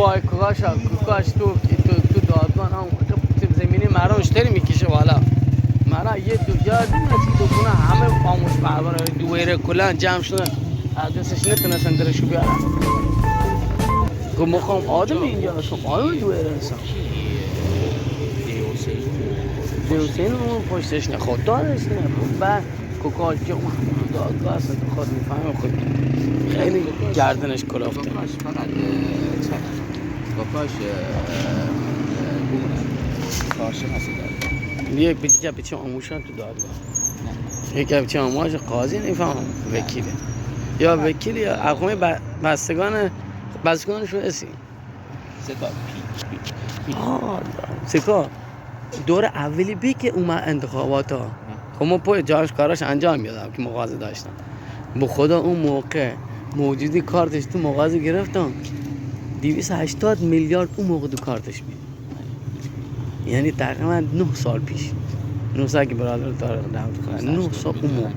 وای کوکاش تو دادگاه هم زمینی مرا اشتری میکشه والا مرا یه یاد نسی دکونه همه خاموش پرور دویره کلان جمع شدن از دستش نتونستن درشو بیارن که مخوام آدم اینجا هستم آدم دویره هستم دیوسین اون پشتش نخود دارست نه بعد کوکاش جمع دادگاه هست خود میفهمه خود خیلی گردنش کلافته کوکاش فقط چند کوکاش کارشن هستی داره یه پیچه آموشن تو دادگاه یکی پیچه آموش قاضی نمیفهم وکیله یا وکیل یا اقوام بستگانشون اسی سکا دور اولی بی که اومد انتخابات ها که ما پای جاش کاراش انجام میدادم که مغازه داشتم با خدا اون موقع موجودی کارتش تو مغازه گرفتم 280 میلیارد اون موقع تو کارتش بود یعنی تقریبا 9 سال پیش 9 سال که برادر داره 9 سال اون موقع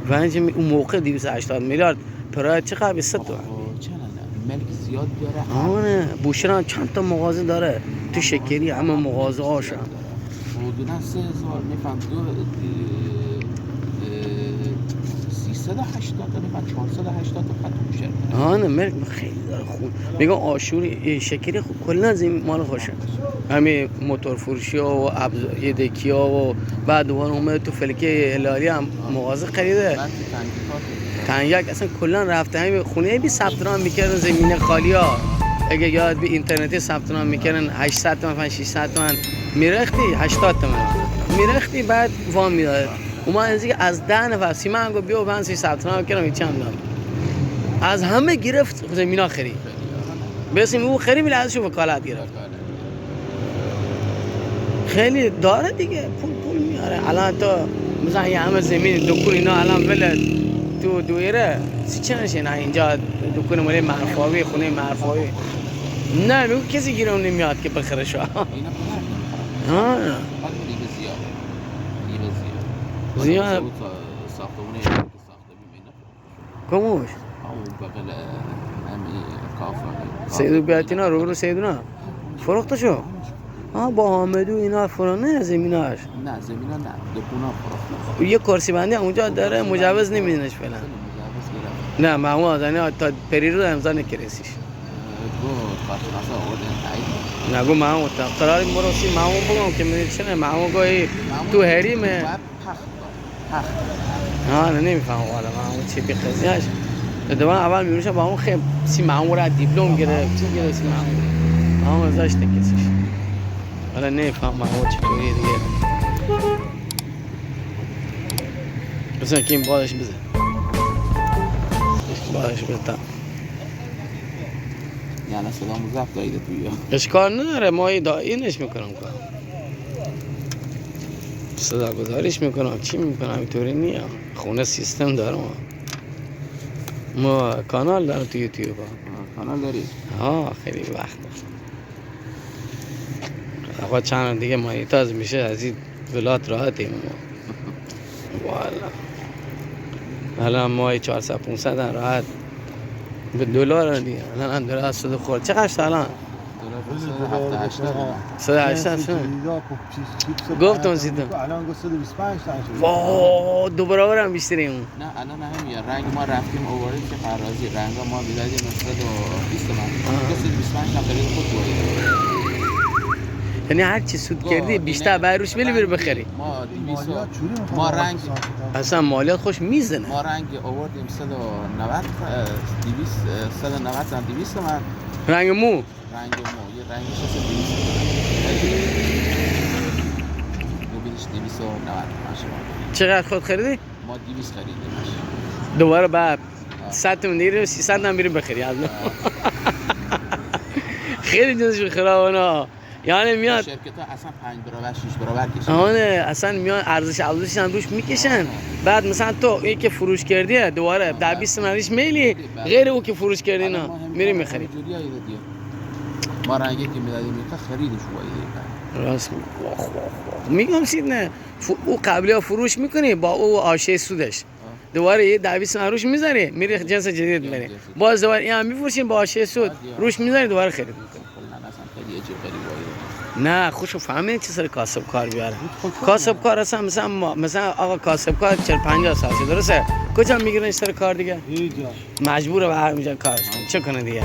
ونج اون موقع 280 میلیارد پرای چقدر به 100 تومن ملک زیاد داره آنه بوشران چند تا مغازه داره تو شکری همه مغازه هاشن حدودا 3000 میفهم 380 تا میفهم 480 تا خط بوشران آنه ملک خیلی داره خوب میگم آشوری شکری کلا زمین مال خوشه همین موتور فروشی ها و یدکی ها و بعد دوباره اومده تو فلکه هلالی هم مغازه خریده تنگک اصلا کلا رفته همین خونه بی ثبت نام میکردن زمین خالی ها اگه یاد بی اینترنتی ثبت نام میکردن 800 تومن 600 تومن میرختی 80 تومن میرختی بعد وام میداد اوما از 10 نفر سیمان گفت بیا من ثبت نام کردم چند دام از همه گرفت زمینا خرید بسیم او خرید میل ازشو وکالت گرفت خیلی داره دیگه پول میاره الان تو مثلا یه همه زمین دکون اینا الان ولد تو دویره چی نشه نه اینجا دکون مالی معرفاوی خونه معرفاوی نه میگو کسی گیرم نمیاد که بخره شو زیاد کموش سیدو بیاتینا رو سیدونا فروخته شو با حامدو اینا فرانه زمیناش نه زمینا نه دکونا فروخته یه کرسی بندی اونجا داره مجوز نمیدنش فعلا نه مامو آدانه تا پری رو امضا نکرسیش نگو مامو تا قراری مروسی مامو بگم که میشه مامو گویی تو هریمه نه نمیفهم والا مامو چی بی قضیهش دوام اول میروشه با اون خیلی سی مامو را دیپلم گرفت چی گرفت سی مامو ازش نکسیش حالا نمیفهم مامو چطوریه دیگه بسن که این بادش بزن بادش بزن یعنی صدا مزفت دایده توی اشکال نداره ما اینش میکنم صدا گذاریش میکنم چی میکنم اینطوری نیه خونه سیستم دارم ما کانال دارم تو یوتیوب کانال داری؟ خیلی وقت آقا چند دیگه مانیتاز میشه از این ولات راحتیم ما والا الان ماهی 400-500 راحت به دلار دیگه الان دلار صد خورد چقدر الان؟ دلار 180 شد گفتم زیدم الان گفت 125 شد واه دو برابر هم بیشتریم نه الان همین رنگ ما رفتیم اوورید که فرازی رنگ ما میدادیم 120 تومن 125 هم خرید خود بود یعنی هر چی سود کردی بیشتر باید روش بری بخری ما رنگ اصلا مالیات خوش میزنه ما رنگ آوردیم 190 تا 200 تومن رنگ مو یه رنگش هست 290 چقدر خود خریدی؟ ما 200 خریدیم دوباره بعد 100 تومن دیگه 300 هم بریم بخری از خیلی جنسش خرابانه یعنی میاد شرکت ها اصلا 5 برابر 6 برابر کشن اصلا میان ارزشش هم روش میکشن بعد مثلا تو این که فروش کردی دوباره 10-20 تومنش میلی غیر او که فروش کردی نه میری میخری ما رنگی که میدادیم تا خریدش وایده راست میگم سید نه او قبلی ها فروش میکنی با او آشه سودش دوباره یه 10-20 روش میذاری میری جنس جدید میری باز دوباره این هم میفروشین با حاشیه سود روش میذاری دوباره خرید میکنی. کلا اصلا خیلی عجیب غریبه. نه خوشو فهمید چه سر کاسب کار بیاره. کاسب کار اصلا مثلا آقا کاسب کار 40-50 سال درسته کجا میگیرن سر کار دیگه مجبوره به هر میجا کارش چه کنه دیگه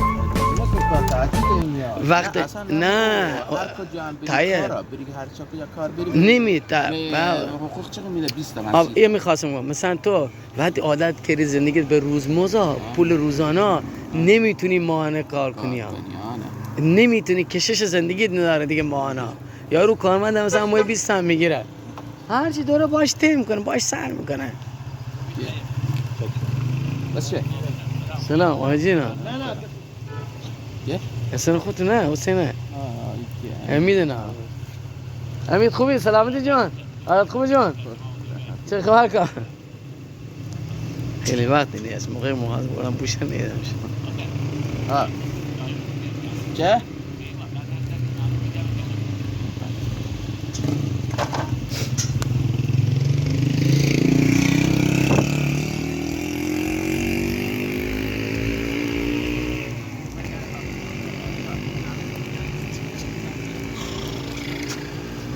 وقت نه تایه نمیت حقوق چقدر میده 20 تومن. آب یه میخواستم مثلا تو وقتی عادت کردی زندگیت به روزمزا پول روزانه نمیتونی ماهانه کار کنی نمیتونی کشش زندگیت نداره دیگه ماهانه یارو کارمند مثلا ماه 20 هم میگیره هرچی دوره باش تیم کنه باش سر میکنه. بس چه؟ سلام آجی نه چه؟ اسم خودت نه حسینه امید نه امید خوبی سلامتی جان حالت خوبه جان چه خبر کار خیلی وقت نیست موقع محاضره بودم پوشن نیدم چه؟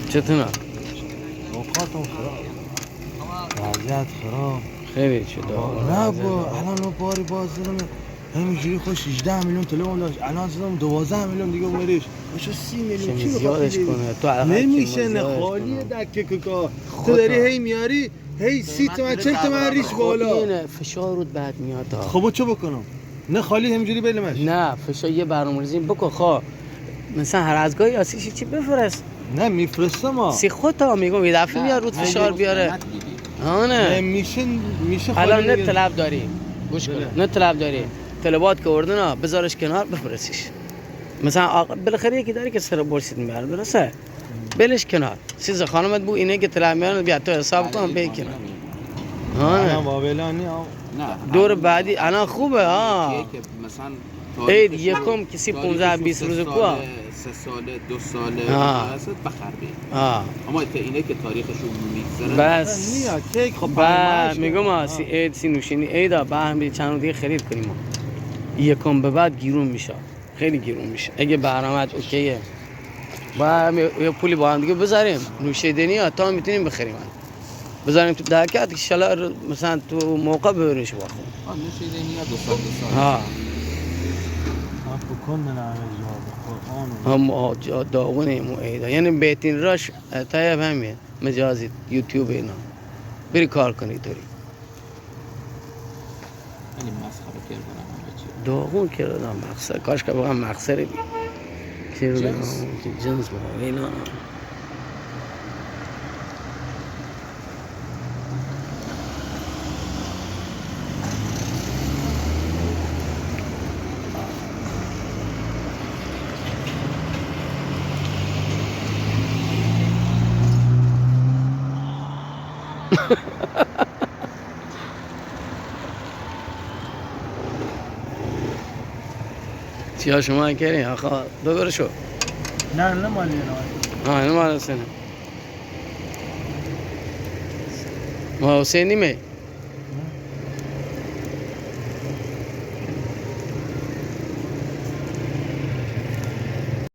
چطور اوقاتم خراب وضعیت خراب خیلی شده نه با الان ما باری باز دارم همینجوری خوش 18 میلیون تلفن داشت الان زدم 12 میلیون دیگه اومدش باشه 30 میلیون چی زیادش کنه تو نمیشه نه خالیه دکه که تو داری هی میاری هی 30 تومن 40 تومن ریش بالا این فشار رود بعد میاد خب چه بکنم نه خالی همینجوری بلمش نه فشار یه برنامه‌ریزی بکن خواه مثلا هر از گاهی آسیشی چی بفرست نه میفرستم سی خودتا میگم یه دفعه بیار رود فشار بیاره نه میشه الان نه طلب داری گوش کن نه طلب داری طلبات که اردنا بذارش کنار بفرستیش مثلا بالاخره یکی داری که سر برسید میاره درسته بلش کنار سیز خانمت بو اینه که طلب میاره بیا تو حساب کن به کنار نه بابلانی نه دور بعدی الان خوبه ها که مثلا عید یکم کسی 15-20 روز کو 3 ساله 2 ساله واسه بخر بی اما اینه که تاریخشون میگذره بس نیا کیک خب بعد میگم عید سی نوشینی عیدا با هم چند دیگه خرید کنیم یکم به بعد گیرون میشه خیلی گیرون میشه اگه برنامه‌ات اوکیه با یه پولی با هم دیگه بذاریم نوشیدنی ها تا میتونیم بخریم بذاریم تو دهکت ان شاء الله مثلا تو موقع ببریش با خود نوشیدنی ها 2 سال ها هم داغونه موعده یعنی بهترین راش تایب همین مجازی یوتیوب اینا بری کار کنی طوری خیلی مسخره کردن داغون کردم مقصر کاش که بگم مقصری بی جنس بگم اینا چیا شما کردین آقا ببر شو نه مالی نه مال سنه ما حسینی می